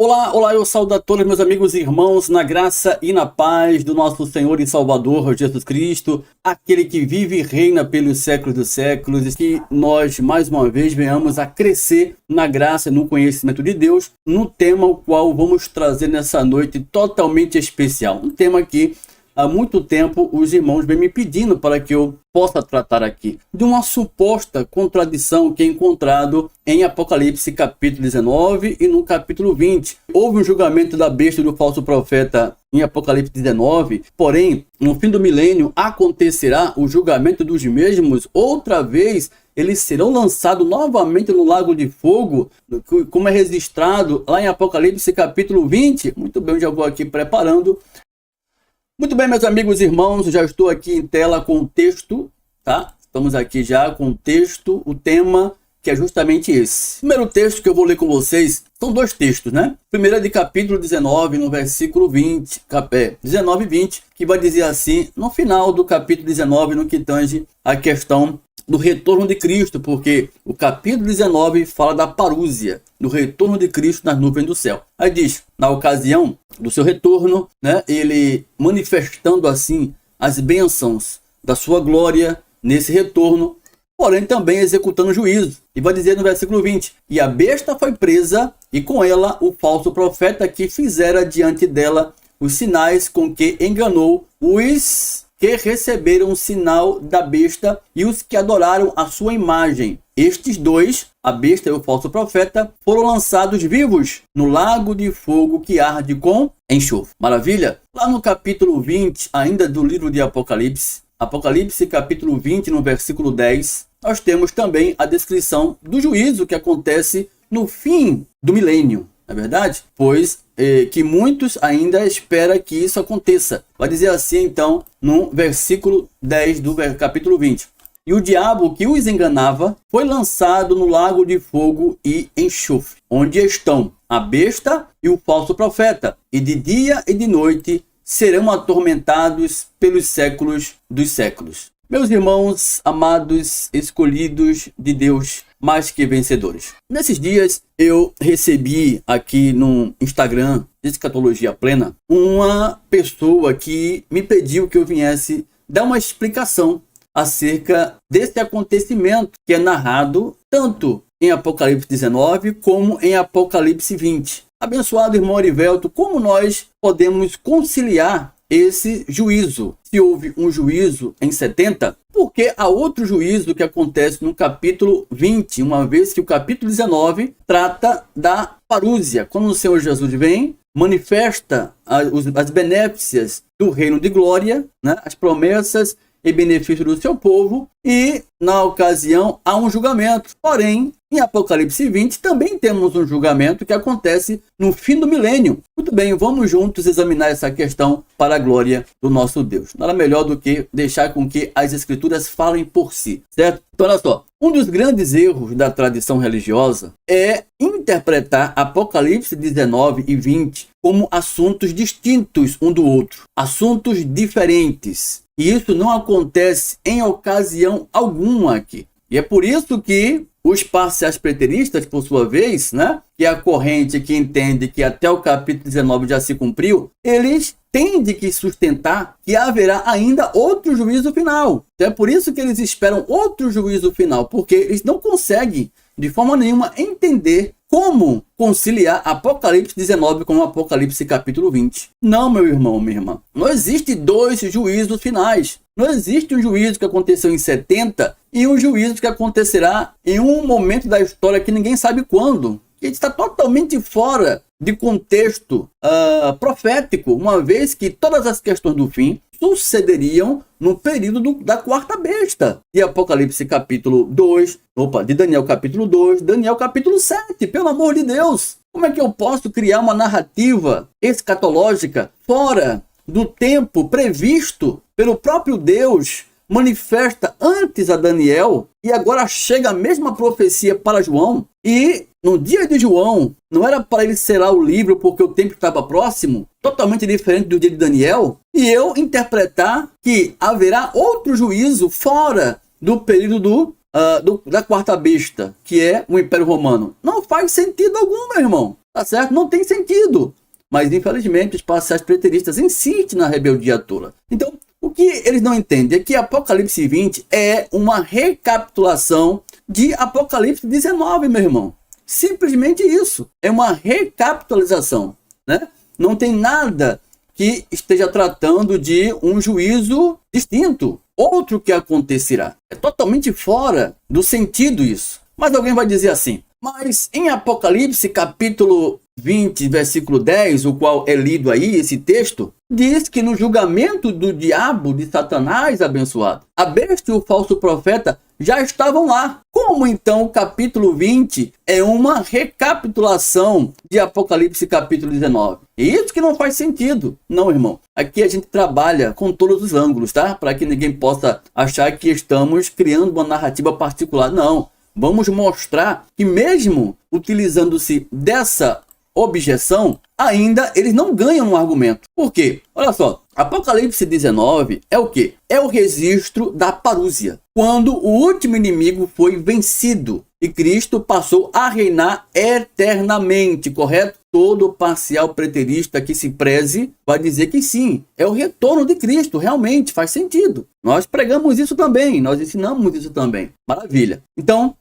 Olá, olá, eu saúdo a todos meus amigos e irmãos na graça e na paz do nosso Senhor e Salvador Jesus Cristo, aquele que vive e reina pelos séculos dos séculos, e que nós mais uma vez venhamos a crescer na graça e no conhecimento de Deus, no tema o qual vamos trazer nessa noite totalmente especial, um tema que há muito tempo os irmãos vêm me pedindo para que eu possa tratar aqui de uma suposta contradição que é encontrado em Apocalipse capítulo 19 e no capítulo 20. Houve um julgamento da besta e do falso profeta em Apocalipse 19, porém, no fim do milênio acontecerá o julgamento dos mesmos. Outra vez, eles serão lançados novamente no lago de fogo, como é registrado lá em Apocalipse capítulo 20. Muito bem, eu já vou aqui preparando. Muito bem, meus amigos e irmãos, já estou aqui em tela com o texto, tá? Estamos aqui já com o texto, o tema que é justamente esse. O primeiro texto que eu vou ler com vocês, são dois textos, né? O primeiro é de capítulo 19, no versículo 20, 19 e 20, que vai dizer assim, no final do capítulo 19, no que tange a questão do retorno de Cristo, porque o capítulo 19 fala da parúzia, do retorno de Cristo nas nuvens do céu. Aí diz, na ocasião do seu retorno, né, ele manifestando assim as bênçãos da sua glória nesse retorno, porém também executando juízo. E vai dizer no versículo 20, e a besta foi presa, e com ela o falso profeta que fizera diante dela os sinais com que enganou os que receberam o sinal da besta e os que adoraram a sua imagem. Estes dois, a besta e o falso profeta, foram lançados vivos no lago de fogo que arde com enxofre. Maravilha? Lá no capítulo 20, ainda do livro de Apocalipse, Apocalipse capítulo 20, no versículo 10, nós temos também a descrição do juízo que acontece no fim do milênio. Não é verdade? Pois que muitos ainda esperam que isso aconteça. Vai dizer assim, então, no versículo 10 do capítulo 20. E o diabo que os enganava foi lançado no lago de fogo e enxofre, onde estão a besta e o falso profeta, e de dia e de noite serão atormentados pelos séculos dos séculos. Meus irmãos amados, escolhidos de Deus, mais que vencedores. Nesses dias eu recebi aqui no Instagram de Escatologia Plena uma pessoa que me pediu que eu viesse dar uma explicação acerca desse acontecimento que é narrado tanto em Apocalipse 19 como em Apocalipse 20. Abençoado irmão Arivelto, como nós podemos conciliar esse juízo? Se houve um juízo em 70, porque há outro juízo que acontece no capítulo 20, uma vez que o capítulo 19 trata da parúzia. Quando o Senhor Jesus vem, manifesta as benéficas do reino de glória, né? As promessas e benefícios do seu povo, e na ocasião há um julgamento. Porém, em Apocalipse 20 também temos um julgamento que acontece no fim do milênio. Muito bem, vamos juntos examinar essa questão para a glória do nosso Deus. Nada melhor do que deixar com que as escrituras falem por si, certo? Então, olha só, um dos grandes erros da tradição religiosa é interpretar Apocalipse 19 e 20 como assuntos distintos um do outro, assuntos diferentes. E isso não acontece em ocasião alguma aqui. E é por isso que os parciais preteristas, por sua vez, né, que é a corrente que entende que até o capítulo 19 já se cumpriu, eles têm de que sustentar que haverá ainda outro juízo final. Então é por isso que eles esperam outro juízo final, porque eles não conseguem, de forma nenhuma, entender como conciliar Apocalipse 19 com Apocalipse capítulo 20. Não, meu irmão, minha irmã. Não existe dois juízos finais. Não existe um juízo que aconteceu em 70 e um juízo que acontecerá em um momento da história que ninguém sabe quando. Ele está totalmente fora de contexto profético, uma vez que todas as questões do fim sucederiam no período da quarta besta. De Apocalipse capítulo 2, de Daniel capítulo 2, Daniel capítulo 7, pelo amor de Deus. Como é que eu posso criar uma narrativa escatológica fora do tempo previsto pelo próprio Deus, manifesta antes a Daniel, e agora chega a mesma profecia para João, e no dia de João, não era para ele selar o livro porque o tempo estava próximo, totalmente diferente do dia de Daniel, e eu interpretar que haverá outro juízo fora do período da quarta besta, que é o Império Romano. Não faz sentido algum, meu irmão. Tá certo? Não tem sentido. Mas, infelizmente, os parciais preteristas insistem na rebeldia tola. Então, o que eles não entendem é que Apocalipse 20 é uma recapitulação de Apocalipse 19, meu irmão. Simplesmente isso. É uma recapitalização, né? Não tem nada que esteja tratando de um juízo distinto, outro que acontecerá. É totalmente fora do sentido isso. Mas alguém vai dizer assim, mas em Apocalipse capítulo 20, versículo 10, o qual é lido aí, esse texto, diz que no julgamento do diabo, de Satanás abençoado, a besta e o falso profeta já estavam lá. Como então o capítulo 20 é uma recapitulação de Apocalipse capítulo 19? E isso que não faz sentido. Não, irmão. Aqui a gente trabalha com todos os ângulos, tá? Para que ninguém possa achar que estamos criando uma narrativa particular. Não. Vamos mostrar que mesmo utilizando-se dessa objeção, ainda eles não ganham no argumento. Por quê? Olha só, Apocalipse 19 é o quê? É o registro da parúzia, quando o último inimigo foi vencido e Cristo passou a reinar eternamente, correto? Todo parcial preterista que se preze vai dizer que sim, é o retorno de Cristo, realmente faz sentido. Nós pregamos isso também, nós ensinamos isso também. Maravilha. Então,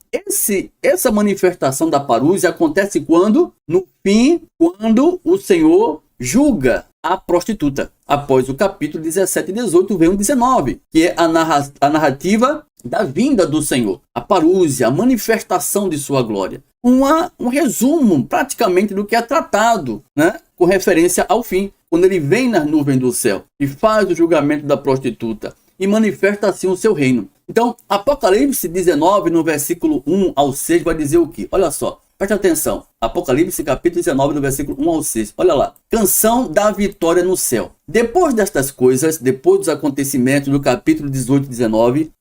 essa manifestação da parúzia acontece quando? No fim, quando o Senhor julga a prostituta. Após o capítulo 17 e 18 vem o 19, que é a narrativa da vinda do Senhor, a parúzia, a manifestação de sua glória. Um resumo praticamente do que é tratado, né, com referência ao fim, quando ele vem nas nuvens do céu e faz o julgamento da prostituta e manifesta assim o seu reino. Então, Apocalipse 19, no versículo 1 ao 6, vai dizer o quê? Olha só, preste atenção. Apocalipse capítulo 19, no versículo 1 ao 6. Olha lá. Canção da vitória no céu. Depois destas coisas, depois dos acontecimentos do capítulo 18 e 19,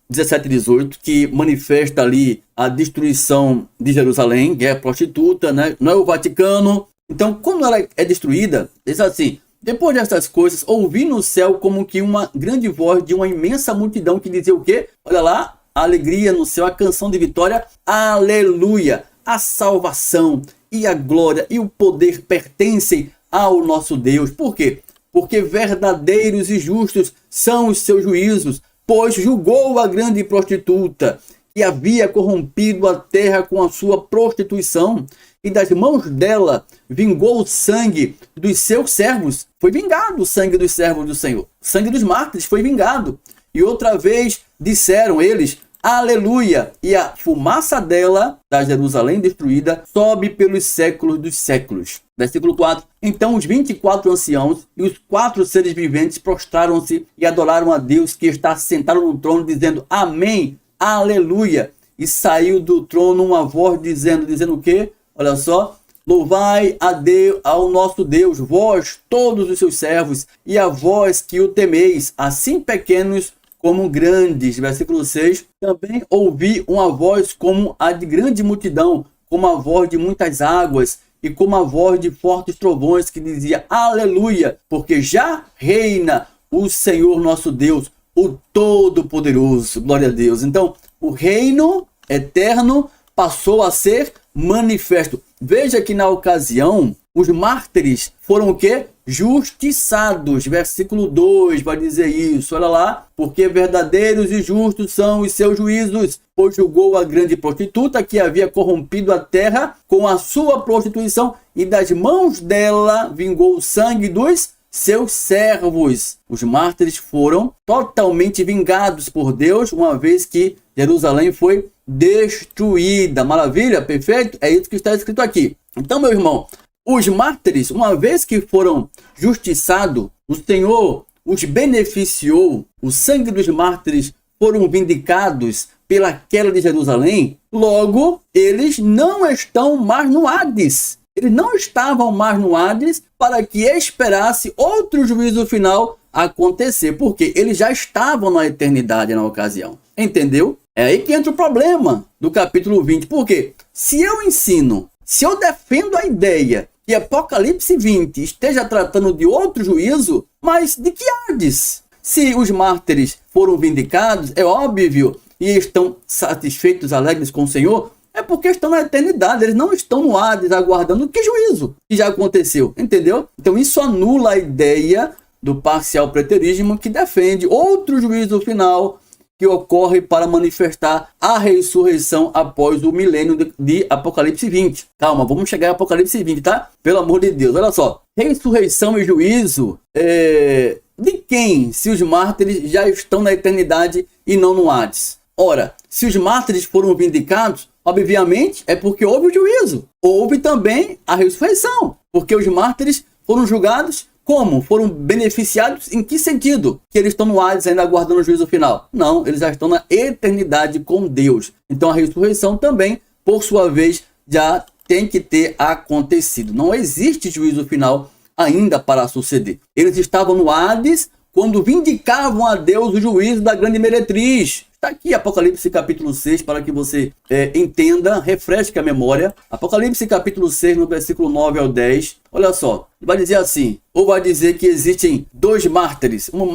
17 e 18, que manifesta ali a destruição de Jerusalém, que é a prostituta, né? Não é o Vaticano. Então, quando ela é destruída, diz assim: depois destas coisas, ouvi no céu como que uma grande voz de uma imensa multidão que dizia o quê? Olha lá, a alegria no céu, a canção de vitória, aleluia! A salvação e a glória e o poder pertencem ao nosso Deus. Por quê? Porque verdadeiros e justos são os seus juízos, pois julgou a grande prostituta, que havia corrompido a terra com a sua prostituição, e das mãos dela vingou o sangue dos seus servos. Foi vingado o sangue dos servos do Senhor. O sangue dos mártires foi vingado. E outra vez disseram eles: aleluia! E a fumaça dela, da Jerusalém destruída, sobe pelos séculos dos séculos. Versículo 4. Então os 24 anciãos e os 4 seres viventes prostraram-se e adoraram a Deus que está sentado no trono, dizendo: amém, aleluia! E saiu do trono uma voz dizendo o quê? Olha só: louvai a Deus, ao nosso Deus, vós, todos os seus servos, e a vós que o temeis, assim pequenos como grandes. Versículo 6. Também ouvi uma voz como a de grande multidão, como a voz de muitas águas, e como a voz de fortes trovões, que dizia: aleluia, porque já reina o Senhor nosso Deus, o Todo-Poderoso. Glória a Deus. Então, o reino eterno passou a ser manifesto. Veja que na ocasião, os mártires foram o quê? Justiçados. Versículo 2 vai dizer isso. Olha lá. Porque verdadeiros e justos são os seus juízos, pois julgou a grande prostituta que havia corrompido a terra com a sua prostituição, e das mãos dela vingou o sangue dos seus servos. Os mártires foram totalmente vingados por Deus, uma vez que Jerusalém foi destruída. Maravilha? Perfeito? É isso que está escrito aqui. Então, meu irmão, os mártires, uma vez que foram justiçados, o Senhor os beneficiou, o sangue dos mártires foram vindicados pela queda de Jerusalém, logo, eles não estão mais no Hades. Eles não estavam mais no Hades para que esperasse outro juízo final acontecer, porque eles já estavam na eternidade na ocasião. Entendeu? É aí que entra o problema do capítulo 20. Porque se eu ensino, se eu defendo a ideia que Apocalipse 20 esteja tratando de outro juízo, mas de que Hades? Se os mártires foram vindicados, é óbvio, e estão satisfeitos, alegres com o Senhor, É porque estão na eternidade, eles não estão no Hades aguardando que juízo que já aconteceu, entendeu? Então isso anula a ideia do parcial preterismo que defende outro juízo final que ocorre para manifestar a ressurreição após o milênio de Apocalipse 20. Calma, vamos chegar em Apocalipse 20, tá? Pelo amor de Deus, olha só. Ressurreição e juízo de quem? Se os mártires já estão na eternidade e não no Hades. Ora, se os mártires foram vindicados, obviamente é porque houve o juízo. Houve também a ressurreição, porque os mártires foram julgados. Como? Foram beneficiados em que sentido? Que eles estão no Hades ainda aguardando o juízo final? Não, eles já estão na eternidade com Deus. Então a ressurreição também, por sua vez, já tem que ter acontecido. Não existe juízo final ainda para suceder. Eles estavam no Hades quando vindicavam a Deus o juízo da grande meretriz. Está aqui Apocalipse capítulo 6 para que você entenda, refresque a memória. Apocalipse capítulo 6, no versículo 9 ao 10. Olha só, vai dizer assim, ou vai dizer que existem dois mártires. Um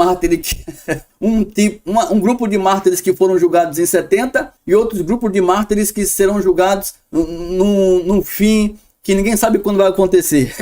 grupo de mártires que foram julgados em 70 e outros grupos de mártires que serão julgados num fim que ninguém sabe quando vai acontecer.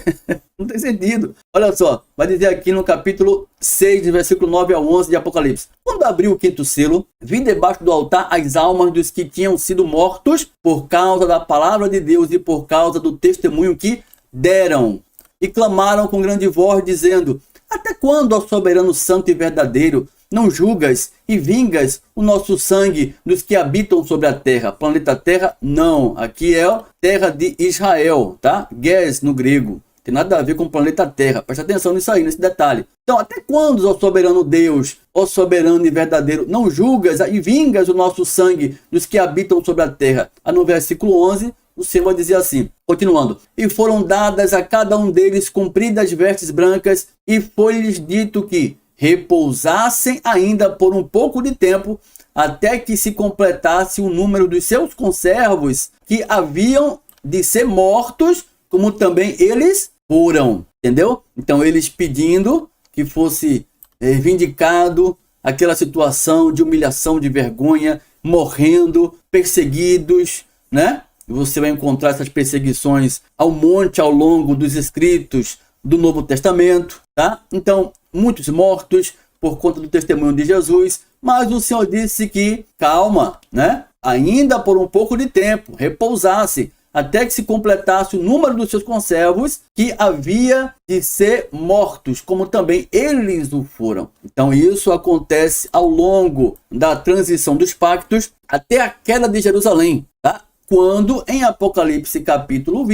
Não tem sentido. Olha só, vai dizer aqui no capítulo 6, de versículo 9 ao 11 de Apocalipse. Quando abriu o quinto selo, vi debaixo do altar as almas dos que tinham sido mortos por causa da palavra de Deus e por causa do testemunho que deram. E clamaram com grande voz, dizendo: até quando, ó soberano santo e verdadeiro, não julgas e vingas o nosso sangue dos que habitam sobre a terra? Planeta Terra, não. Aqui é terra de Israel, tá? Ges no grego. Tem nada a ver com o planeta Terra. Presta atenção nisso aí, nesse detalhe. Então, até quando, ó soberano Deus, ó soberano e verdadeiro, não julgas e vingas o nosso sangue dos que habitam sobre a terra? No versículo 11, o Senhor vai dizer assim, continuando: e foram dadas a cada um deles compridas vestes brancas, e foi-lhes dito que repousassem ainda por um pouco de tempo, até que se completasse o número dos seus conservos, que haviam de ser mortos, como também eles foram. Entendeu? Então eles pedindo que fosse vindicado aquela situação de humilhação, de vergonha, morrendo, perseguidos, né? Você vai encontrar essas perseguições ao monte ao longo dos escritos do Novo Testamento, tá? Então, muitos mortos por conta do testemunho de Jesus, mas o Senhor disse que, calma, né? Ainda por um pouco de tempo, repousasse, até que se completasse o número dos seus conservos, que havia de ser mortos, como também eles o foram. Então isso acontece ao longo da transição dos pactos até a queda de Jerusalém, tá? Quando em Apocalipse capítulo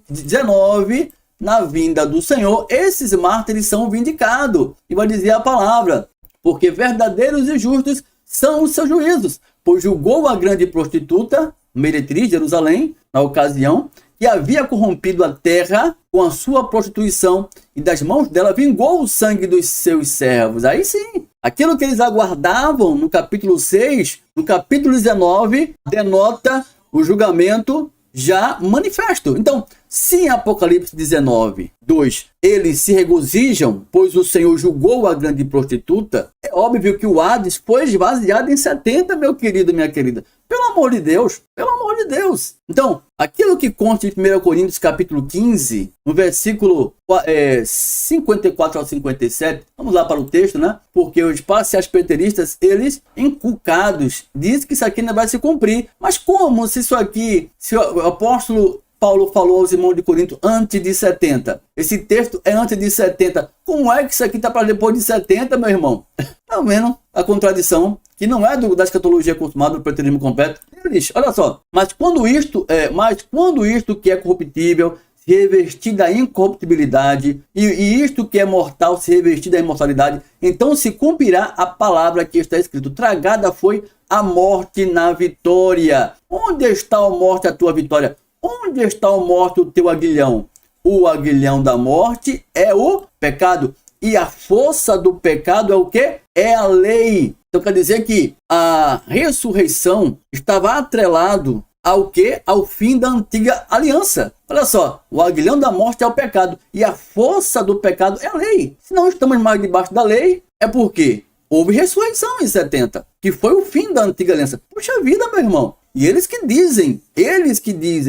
19, na vinda do Senhor, esses mártires são vindicados. E vai dizer a palavra: porque verdadeiros e justos são os seus juízos, pois julgou a grande prostituta, meretriz, Jerusalém, na ocasião, que havia corrompido a terra com a sua prostituição, e das mãos dela vingou o sangue dos seus servos. Aí sim, aquilo que eles aguardavam no capítulo 6, no capítulo 19, denota o julgamento já manifesto. Então, se em Apocalipse 19, 2, eles se regozijam, pois o Senhor julgou a grande prostituta, é óbvio que o Hades foi esvaziado em 70, meu querido, minha querida. Pelo amor de Deus, pelo amor de Deus. Então, aquilo que consta em 1 Coríntios capítulo 15, no versículo 54 ao 57, vamos lá para o texto, né? Porque os parciais preteristas, eles inculcados, dizem que isso aqui não vai se cumprir. Mas como se isso aqui, se o apóstolo Paulo falou aos irmãos de Corinto antes de 70, esse texto é antes de 70, como é que isso aqui está para depois de 70, meu irmão? Tá vendo a contradição, que não é da escatologia consumada, do preterismo completo. Ele diz, olha só, mas quando isto que é corruptível se revestir da incorruptibilidade, e isto que é mortal se revestir da imortalidade, então se cumprirá a palavra que está escrito: tragada foi a morte na vitória. Onde está, a morte, a tua vitória? Onde está, a morte, o teu aguilhão? O aguilhão da morte é o pecado. E a força do pecado é o quê? É a lei. Então quer dizer que a ressurreição estava atrelado ao quê? Ao fim da antiga aliança. Olha só, o aguilhão da morte é o pecado. E a força do pecado é a lei. Se não estamos mais debaixo da lei, é porque houve ressurreição em 70, que foi o fim da antiga aliança. Puxa vida, meu irmão. E eles que dizem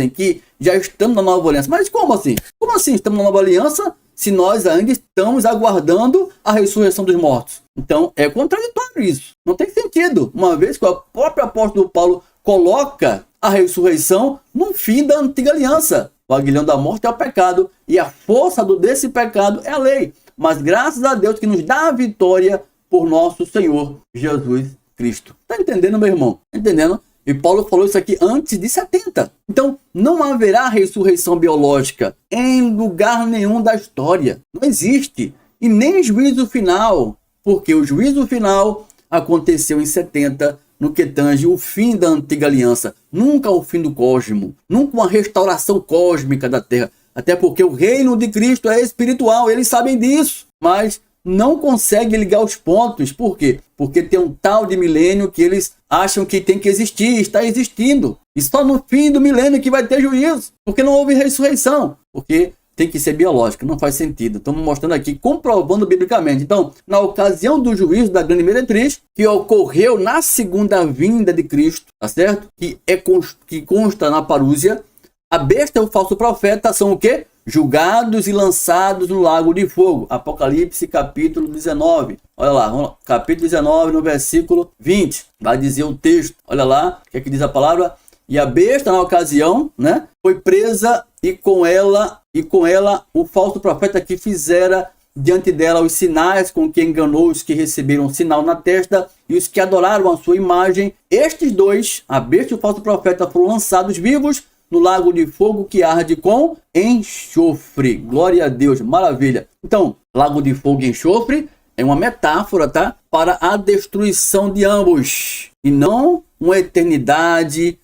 que já estamos na nova aliança. Mas como assim? Como assim estamos na nova aliança se nós ainda estamos aguardando a ressurreição dos mortos? Então é contraditório isso. Não tem sentido, uma vez que o próprio apóstolo Paulo coloca a ressurreição no fim da antiga aliança. O aguilhão da morte é o pecado e a força desse pecado é a lei. Mas graças a Deus que nos dá a vitória por nosso Senhor Jesus Cristo. Está entendendo, meu irmão? Tá entendendo? E Paulo falou isso aqui antes de 70. Então, não haverá ressurreição biológica em lugar nenhum da história. Não existe. E nem juízo final, porque o juízo final aconteceu em 70, no que tange o fim da antiga aliança. Nunca o fim do cosmo. Nunca uma restauração cósmica da Terra. Até porque o reino de Cristo é espiritual. Eles sabem disso. Mas não conseguem ligar os pontos. Por quê? Porque tem um tal de milênio que eles acham que tem que existir, está existindo. E só no fim do milênio que vai ter juízo. Porque não houve ressurreição. Porque tem que ser biológica, não faz sentido. Estamos mostrando aqui, comprovando biblicamente. Então, na ocasião do juízo da grande meretriz, que ocorreu na segunda vinda de Cristo, tá certo? Que consta na parúzia, a besta e o falso profeta são o quê? Julgados e lançados no lago de fogo. Apocalipse capítulo 19. Olha lá, vamos lá. Capítulo 19, no versículo 20. Vai dizer o texto. Olha lá, o que é que diz a palavra? E a besta, na ocasião, né, foi presa e com ela o falso profeta que fizera diante dela os sinais com que enganou os que receberam sinal na testa e os que adoraram a sua imagem. Estes dois, a besta e o falso profeta, foram lançados vivos no lago de fogo que arde com enxofre. Glória a Deus, maravilha. Então, lago de fogo e enxofre é uma metáfora, tá? Para a destruição de ambos. E não uma eternidade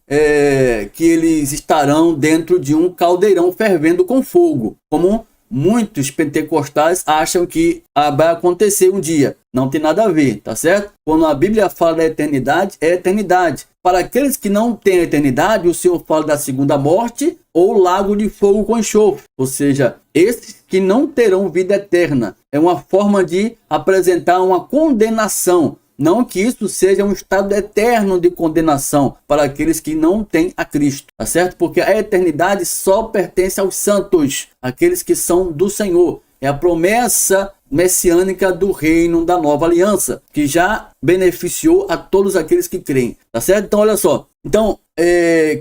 que eles estarão dentro de um caldeirão fervendo com fogo. Como muitos pentecostais acham que vai acontecer um dia. Não tem nada a ver, tá certo? Quando a Bíblia fala da eternidade, é eternidade. Para aqueles que não têm eternidade, o Senhor fala da segunda morte ou lago de fogo com enxofre. Ou seja, esses que não terão vida eterna. É uma forma de apresentar uma condenação. Não que isso seja um estado eterno de condenação para aqueles que não têm a Cristo, tá certo? Porque a eternidade só pertence aos santos, aqueles que são do Senhor. É a promessa messiânica do reino da nova aliança, que já beneficiou a todos aqueles que creem, tá certo? Então, olha só. Então,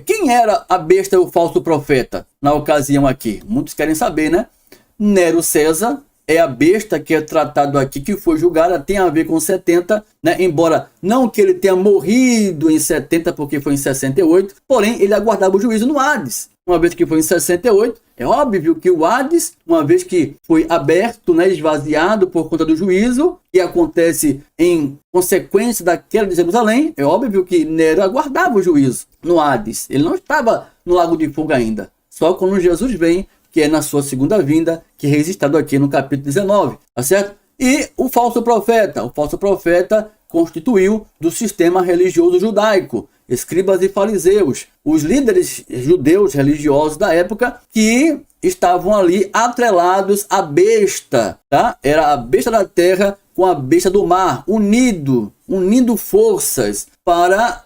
quem era a besta e o falso profeta na ocasião aqui? Muitos querem saber, né? Nero César é a besta que é tratado aqui, que foi julgada, tem a ver com 70, né? Embora não que ele tenha morrido em 70, porque foi em 68, porém ele aguardava o juízo no Hades. Uma vez que foi em 68, é óbvio que o Hades, uma vez que foi aberto, né, esvaziado por conta do juízo, que acontece em consequência da queda de Jerusalém, é óbvio que Nero aguardava o juízo no Hades. Ele não estava no lago de fogo ainda. Só quando Jesus vem, que é na sua segunda vinda, que é registrado aqui no capítulo 19, tá certo? E o falso profeta constituiu do sistema religioso judaico, escribas e fariseus, os líderes judeus religiosos da época que estavam ali atrelados à besta, tá? Era a besta da terra com a besta do mar, unindo forças para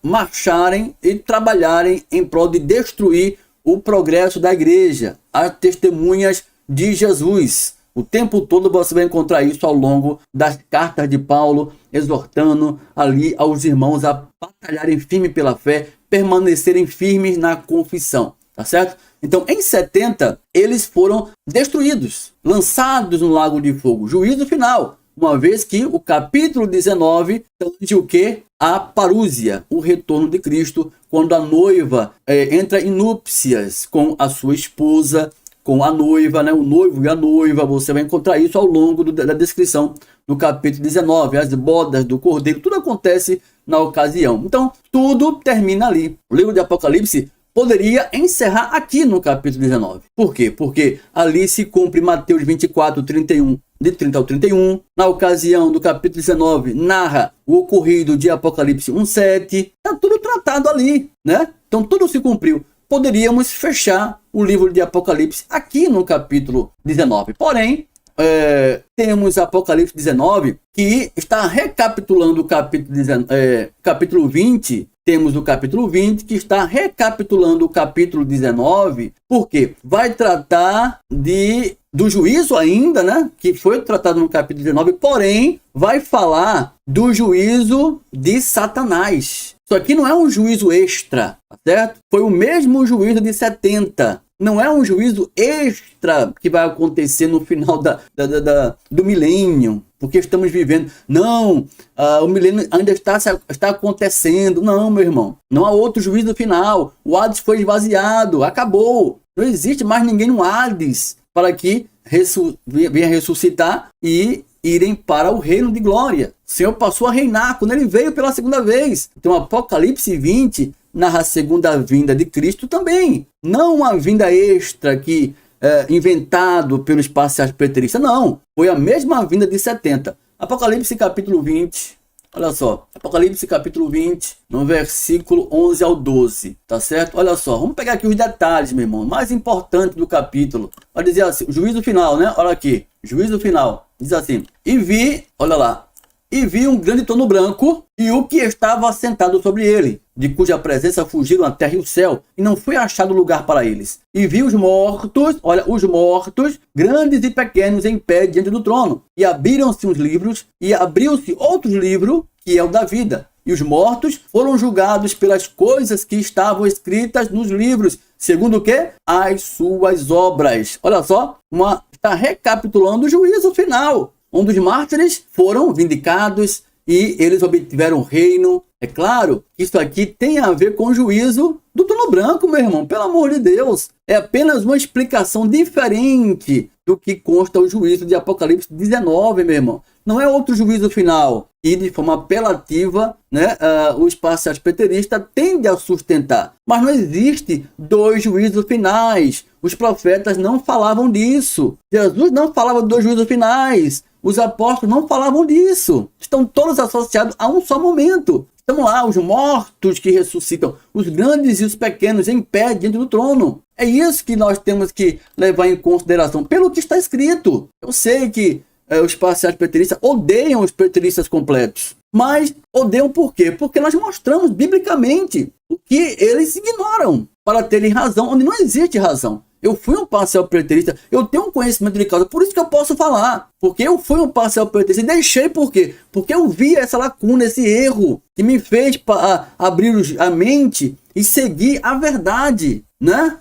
marcharem e trabalharem em prol de destruir o progresso da igreja, as testemunhas de Jesus. O tempo todo você vai encontrar isso ao longo das cartas de Paulo, exortando ali aos irmãos a batalharem firme pela fé, permanecerem firmes na confissão, tá certo? Então, em 70, eles foram destruídos, lançados no lago de fogo. Juízo final, uma vez que o capítulo 19 tange o quê? A parúzia, o retorno de Cristo, quando a noiva entra em núpcias com a sua esposa, com a noiva, né? O noivo e a noiva. Você vai encontrar isso ao longo da descrição do capítulo 19, as bodas do cordeiro, tudo acontece na ocasião. Então, tudo termina ali. O livro de Apocalipse poderia encerrar aqui no capítulo 19. Por quê? Porque ali se cumpre Mateus 24, 31, de 30 ao 31. Na ocasião do capítulo 19, narra o ocorrido de Apocalipse 1:7. Está tudo tratado ali, né? Então, tudo se cumpriu. Poderíamos fechar o livro de Apocalipse aqui no capítulo 19. Porém, temos Apocalipse 19, que está recapitulando o capítulo 20. Temos o capítulo 20, que está recapitulando o capítulo 19, porque vai tratar do juízo ainda, né? Que foi tratado no capítulo 19, porém, vai falar do juízo de Satanás. Isso aqui não é um juízo extra, tá certo? Foi o mesmo juízo de 70. Não é um juízo extra que vai acontecer no final do milênio, porque estamos vivendo. Não, o milênio ainda está acontecendo. Não, meu irmão. Não há outro juízo final. O Hades foi esvaziado, acabou. Não existe mais ninguém no Hades para que venha ressuscitar e irem para o reino de glória. O Senhor passou a reinar quando ele veio pela segunda vez. Então, Apocalipse 20 narra a segunda vinda de Cristo também. Não uma vinda extra que inventado pelos parciais preteristas. Não, foi a mesma vinda de 70. Apocalipse capítulo 20. Olha só, Apocalipse capítulo 20, no versículo 11 ao 12, tá certo? Olha só, vamos pegar aqui os detalhes, meu irmão, mais importante do capítulo. Vai dizer assim, o juízo final, né? Olha aqui, juízo final. Diz assim, olha lá, e vi um grande trono branco e o que estava assentado sobre ele, de cuja presença fugiram a terra e o céu, e não foi achado lugar para eles. E vi os mortos, grandes e pequenos, em pé diante do trono. E abriram-se uns livros, e abriu-se outro livro, que é o da vida. E os mortos foram julgados pelas coisas que estavam escritas nos livros, segundo o quê? As suas obras. Olha só, está recapitulando o juízo final, onde os mártires foram vindicados e eles obtiveram o reino. É claro que isso aqui tem a ver com o juízo do trono branco, meu irmão. Pelo amor de Deus. É apenas uma explicação diferente do que consta o juízo de Apocalipse 19, meu irmão. Não é outro juízo final. E de forma apelativa, né, os parciais preteristas tendem a sustentar. Mas não existe dois juízos finais. Os profetas não falavam disso. Jesus não falava de dois juízos finais. Os apóstolos não falavam disso. Estão todos associados a um só momento. Estão lá os mortos que ressuscitam, os grandes e os pequenos em pé diante do trono. É isso que nós temos que levar em consideração, pelo que está escrito. Eu sei que os parciais preteristas odeiam os preteristas completos. Mas odeiam por quê? Porque nós mostramos biblicamente o que eles ignoram para terem razão, onde não existe razão. Eu fui um parcial preterista, eu tenho um conhecimento de causa, por isso que eu posso falar. Porque eu fui um parcial preterista e deixei por quê? Porque eu vi essa lacuna, esse erro, que me fez abrir a mente e seguir a verdade, né?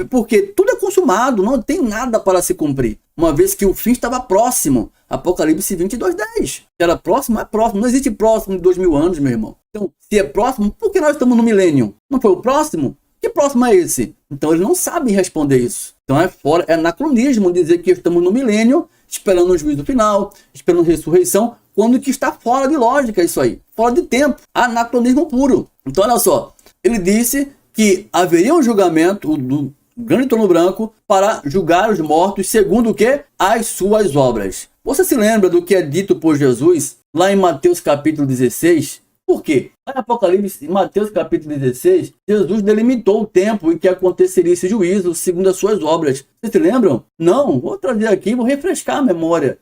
Porque tudo é consumado, não tem nada para se cumprir. Uma vez que o fim estava próximo. Apocalipse 22:10. Era próximo? É próximo. Não existe próximo de 2000 anos, meu irmão. Então, se é próximo, por que nós estamos no milênio? Não foi o próximo? Que próximo é esse? Então eles não sabem responder isso. Então é anacronismo dizer que estamos no milênio, esperando o juízo final, esperando a ressurreição, quando que está fora de lógica isso aí. Fora de tempo. Anacronismo puro. Então olha só. Ele disse que haveria um julgamento do grande trono branco para julgar os mortos segundo o quê? As suas obras. Você se lembra do que é dito por Jesus lá em Mateus capítulo 16? Por quê? Lá em Apocalipse, em Mateus capítulo 16, Jesus delimitou o tempo em que aconteceria esse juízo segundo as suas obras. Vocês se lembram? Não, vou trazer aqui, vou refrescar a memória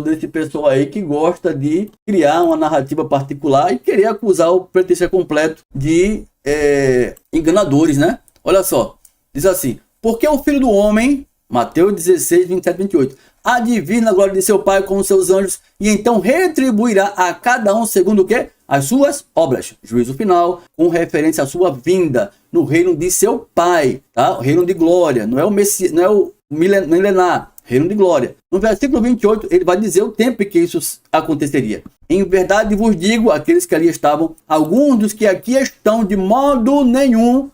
desse pessoal aí que gosta de criar uma narrativa particular e querer acusar o pretexto completo de enganadores, né? Olha só, diz assim, porque o Filho do Homem, Mateus 16, 27, 28, há de vir na glória de seu Pai com os seus anjos, e então retribuirá a cada um segundo o quê? As suas obras. Juízo final, com referência à sua vinda no reino de seu Pai, tá? O reino de glória, não é o Messias, não é o milenar, reino de glória. No versículo 28, ele vai dizer o tempo em que isso aconteceria. Em verdade vos digo, aqueles que ali estavam, alguns dos que aqui estão, de modo nenhum,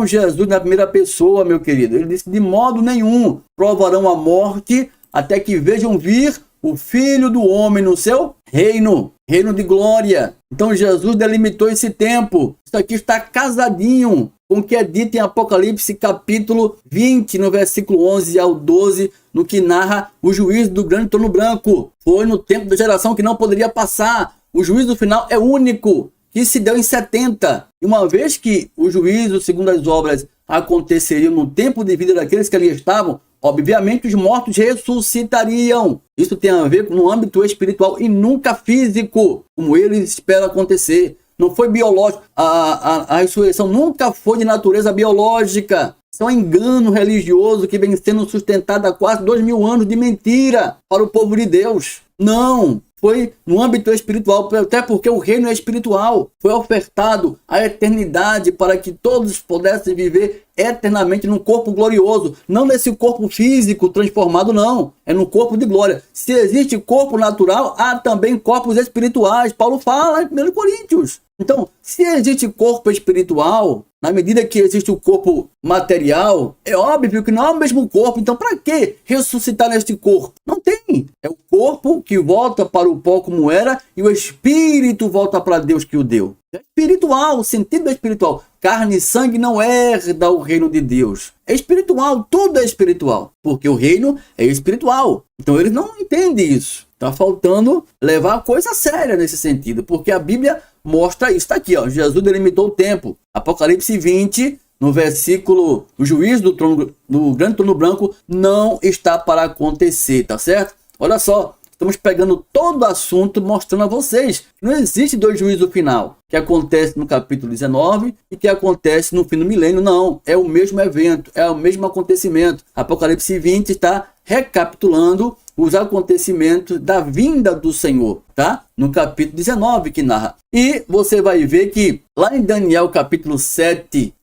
Jesus na primeira pessoa, meu querido, ele disse, de modo nenhum provarão a morte, até que vejam vir o Filho do Homem no seu reino de glória. Então Jesus delimitou esse tempo. Isso aqui está casadinho com o que é dito em Apocalipse capítulo 20, no versículo 11 ao 12, no que narra o juízo do grande trono branco. Foi no tempo da geração que não poderia passar. O juízo final é único, que se deu em 70. E uma vez que o juízo, segundo as obras, aconteceria no tempo de vida daqueles que ali estavam, obviamente os mortos ressuscitariam. Isso tem a ver com o âmbito espiritual e nunca físico, como eles esperam acontecer. Não foi biológico. A ressurreição nunca foi de natureza biológica. Isso é um engano religioso que vem sendo sustentado há quase 2000 anos de mentira para o povo de Deus. Não, foi no âmbito espiritual, até porque o reino é espiritual. Foi ofertado a eternidade para que todos pudessem viver eternamente num corpo glorioso. Não nesse corpo físico transformado, não. É no corpo de glória. Se existe corpo natural, há também corpos espirituais. Paulo fala em 1 Coríntios. Então, se existe corpo espiritual, na medida que existe o corpo material, é óbvio que não é o mesmo corpo. Então, para que ressuscitar neste corpo? Não tem. É o corpo que volta para o pó como era e o espírito volta para Deus que o deu. É espiritual, o sentido é espiritual. Carne e sangue não herda o reino de Deus. É espiritual, tudo é espiritual, porque o reino é espiritual. Então, eles não entendem isso. Está faltando levar a coisa séria nesse sentido, porque a Bíblia mostra isso. Está aqui, ó. Jesus delimitou o tempo. Apocalipse 20, no versículo, o juízo do grande trono branco não está para acontecer, tá certo? Olha só, estamos pegando todo o assunto, mostrando a vocês que não existe dois juízos final, que acontece no capítulo 19 e que acontece no fim do milênio. Não, é o mesmo evento, é o mesmo acontecimento. Apocalipse 20 está recapitulando os acontecimentos da vinda do Senhor, tá? No capítulo 19 que narra. E você vai ver que lá em Daniel capítulo 7,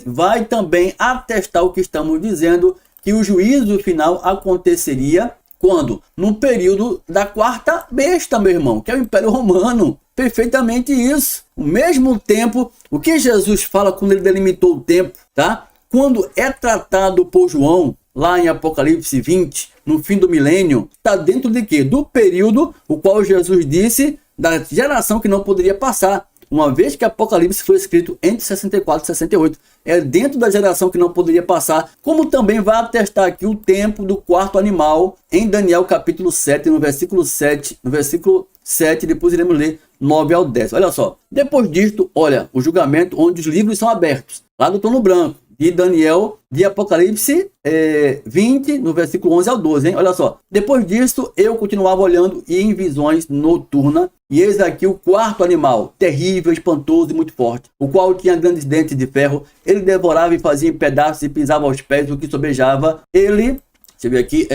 vai também atestar o que estamos dizendo, que o juízo final aconteceria quando? No período da quarta besta, meu irmão, que é o Império Romano. Perfeitamente isso. Ao mesmo tempo, o que Jesus fala quando ele delimitou o tempo, tá? Quando é tratado por João, lá em Apocalipse 20, no fim do milênio, está dentro de quê? Do período o qual Jesus disse da geração que não poderia passar. Uma vez que Apocalipse foi escrito entre 64 e 68. É dentro da geração que não poderia passar, como também vai atestar aqui o tempo do quarto animal, em Daniel capítulo 7, no versículo 7, depois iremos ler 9 ao 10. Olha só, depois disto, olha, o julgamento onde os livros são abertos, lá do trono branco, de Daniel, de Apocalipse 20, no versículo 11 ao 12, hein? Olha só. Depois disso, eu continuava olhando e em visões noturnas, e eis aqui o quarto animal, terrível, espantoso e muito forte, o qual tinha grandes dentes de ferro. Ele devorava e fazia em pedaços e pisava aos pés o que sobejava. Ele, você vê aqui,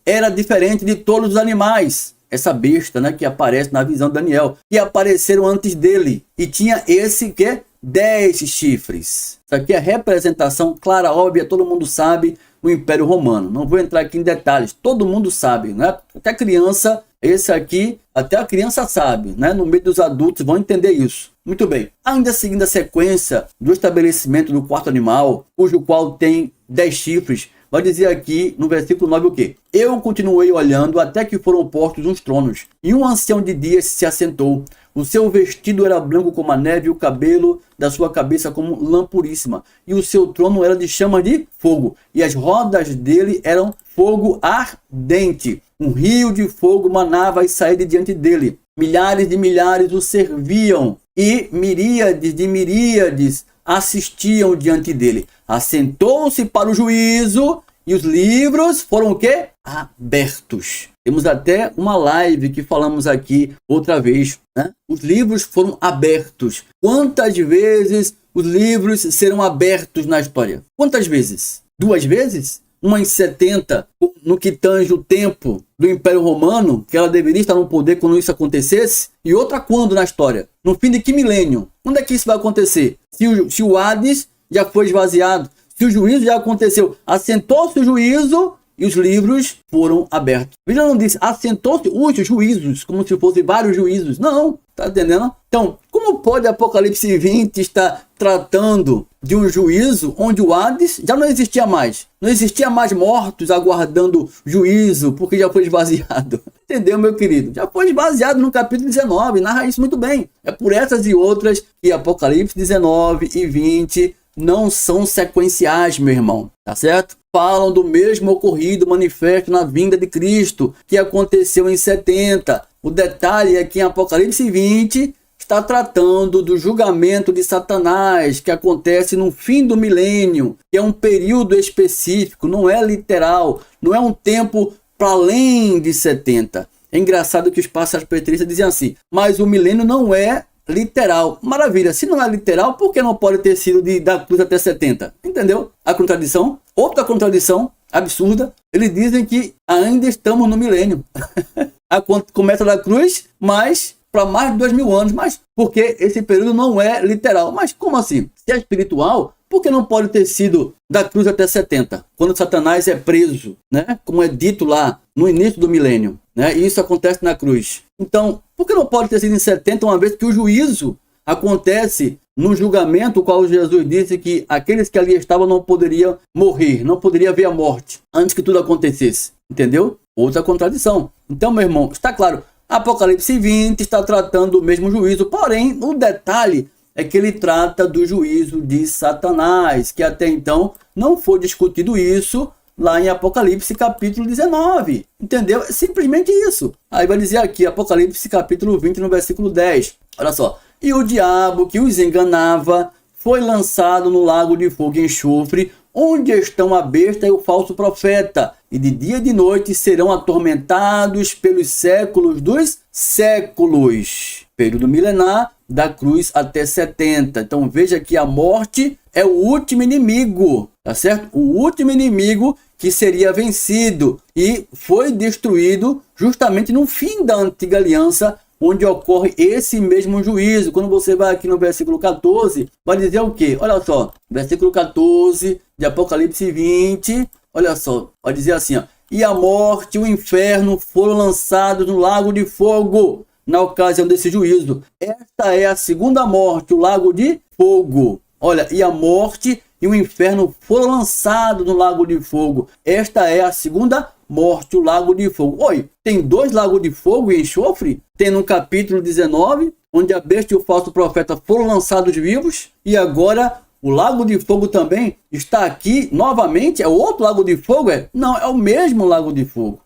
era diferente de todos os animais. Essa besta, né, que aparece na visão de Daniel, que apareceram antes dele, e tinha esse que 10 chifres. Isso aqui é representação clara, óbvia, todo mundo sabe, o Império Romano. Não vou entrar aqui em detalhes, todo mundo sabe, né? Até criança, esse aqui, até a criança sabe, né? No meio dos adultos vão entender isso. Muito bem. Ainda seguindo a sequência do estabelecimento do quarto animal, cujo qual tem 10 chifres, vai dizer aqui no versículo 9 o quê? Eu continuei olhando até que foram postos uns tronos, e um ancião de dias se assentou. O seu vestido era branco como a neve, e o cabelo da sua cabeça como lã puríssima. E o seu trono era de chama de fogo, e as rodas dele eram fogo ardente. Um rio de fogo manava e saía de diante dele. Milhares de milhares o serviam, e miríades de miríades assistiam diante dele. Assentou-se para o juízo, e os livros foram o quê? Abertos. Temos até uma live que falamos aqui outra vez, né? Os livros foram abertos. Quantas vezes os livros serão abertos na história? Quantas vezes? 2 vezes? Uma em 70, no que tange o tempo do Império Romano, que ela deveria estar no poder quando isso acontecesse, e outra quando na história? No fim de que milênio? Quando é que isso vai acontecer? Se o Hades já foi esvaziado, se o juízo já aconteceu, assentou-se o juízo e os livros foram abertos. Ele não disse assentou-se os juízos, como se fossem vários juízos. Não, tá entendendo? Então, como pode Apocalipse 20 estar tratando de um juízo onde o Hades já não existia mais? Não existia mais mortos aguardando juízo, porque já foi esvaziado. Entendeu, meu querido? Já foi esvaziado no capítulo 19, narra isso muito bem. É por essas e outras que Apocalipse 19 e 20 não são sequenciais, meu irmão, tá certo? Falam do mesmo ocorrido manifesto na vinda de Cristo, que aconteceu em 70. O detalhe é que em Apocalipse 20 está tratando do julgamento de Satanás, que acontece no fim do milênio, que é um período específico, não é literal, não é um tempo para além de 70. É engraçado que os passaspetristas dizem assim, mas o milênio não é literal. Maravilha, se não é literal, por que não pode ter sido da cruz até 70? Entendeu? A contradição. Outra contradição absurda, eles dizem que ainda estamos no milênio. Começa da cruz, mas para mais de 2000 anos, mas porque esse período não é literal. Mas como assim? Se é espiritual, por que não pode ter sido da cruz até 70? Quando Satanás é preso, né? Como é dito lá no início do milênio, né? E isso acontece na cruz. Então, por que não pode ter sido em 70, uma vez que o juízo acontece no julgamento, o qual Jesus disse que aqueles que ali estavam não poderiam morrer, não poderiam ver a morte antes que tudo acontecesse. Entendeu? Outra contradição. Então, meu irmão, está claro, Apocalipse 20 está tratando do mesmo juízo, porém, o detalhe é que ele trata do juízo de Satanás, que até então não foi discutido isso lá em Apocalipse capítulo 19. Entendeu? É simplesmente isso. Aí vai dizer aqui, Apocalipse capítulo 20, no versículo 10. Olha só. E o diabo que os enganava foi lançado no lago de fogo e enxofre, onde estão a besta e o falso profeta, e de dia e de noite serão atormentados pelos séculos dos séculos. Período milenar, da cruz até 70. Então veja que a morte é o último inimigo, tá certo? O último inimigo que seria vencido e foi destruído justamente no fim da antiga aliança, onde ocorre esse mesmo juízo. Quando você vai aqui no versículo 14, vai dizer o quê? Olha só, versículo 14 de Apocalipse 20, olha só, vai dizer assim, ó, e a morte e o inferno foram lançados no lago de fogo na ocasião desse juízo. Esta é a segunda morte, o lago de fogo. Olha, e a morte e o inferno foram lançados no lago de fogo. Esta é a segunda morte, o lago de fogo. Oi, tem dois lagos de fogo e enxofre? Tem no capítulo 19, onde a besta e o falso profeta foram lançados vivos, e agora o lago de fogo também está aqui novamente. É outro lago de fogo? Não, é o mesmo lago de fogo,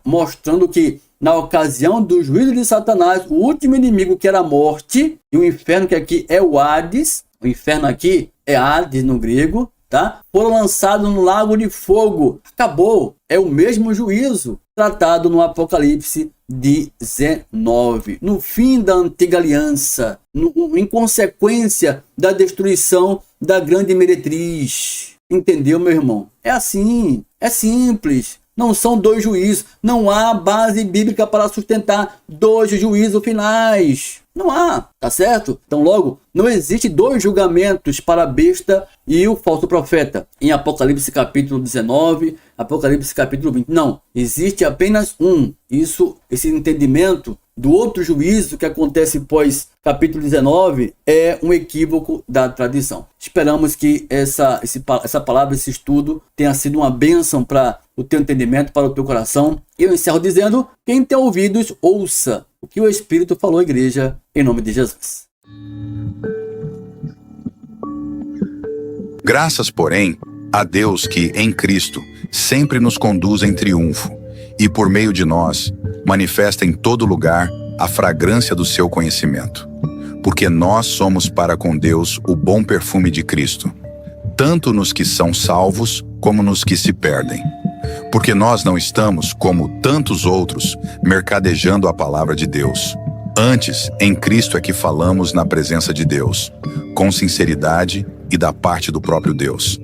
mostrando que na ocasião do juízo de Satanás, o último inimigo, que era a morte, e o inferno, que aqui é o Hades, o inferno aqui é Hades no grego, tá? Foram lançados no lago de fogo. Acabou. É o mesmo juízo tratado no Apocalipse 19. No fim da antiga aliança, em consequência da destruição da grande meretriz. Entendeu, meu irmão? É assim. É simples. Não são dois juízos. Não há base bíblica para sustentar dois juízos finais. Não há, tá certo? Então, logo, não existe dois julgamentos para a besta e o falso profeta. Em Apocalipse capítulo 19, Apocalipse capítulo 20. Não, existe apenas um. Esse entendimento do outro juízo que acontece pós capítulo 19 é um equívoco da tradição. Esperamos que essa palavra, esse estudo, tenha sido uma bênção para o teu entendimento, para o teu coração. Eu encerro dizendo, quem tem ouvidos, ouça o que o Espírito falou à igreja, em nome de Jesus. Graças, porém, a Deus que, em Cristo, sempre nos conduz em triunfo, e por meio de nós, manifesta em todo lugar a fragrância do seu conhecimento. Porque nós somos para com Deus o bom perfume de Cristo, tanto nos que são salvos, como nos que se perdem. Porque nós não estamos, como tantos outros, mercadejando a palavra de Deus. Antes, em Cristo é que falamos na presença de Deus, com sinceridade e da parte do próprio Deus.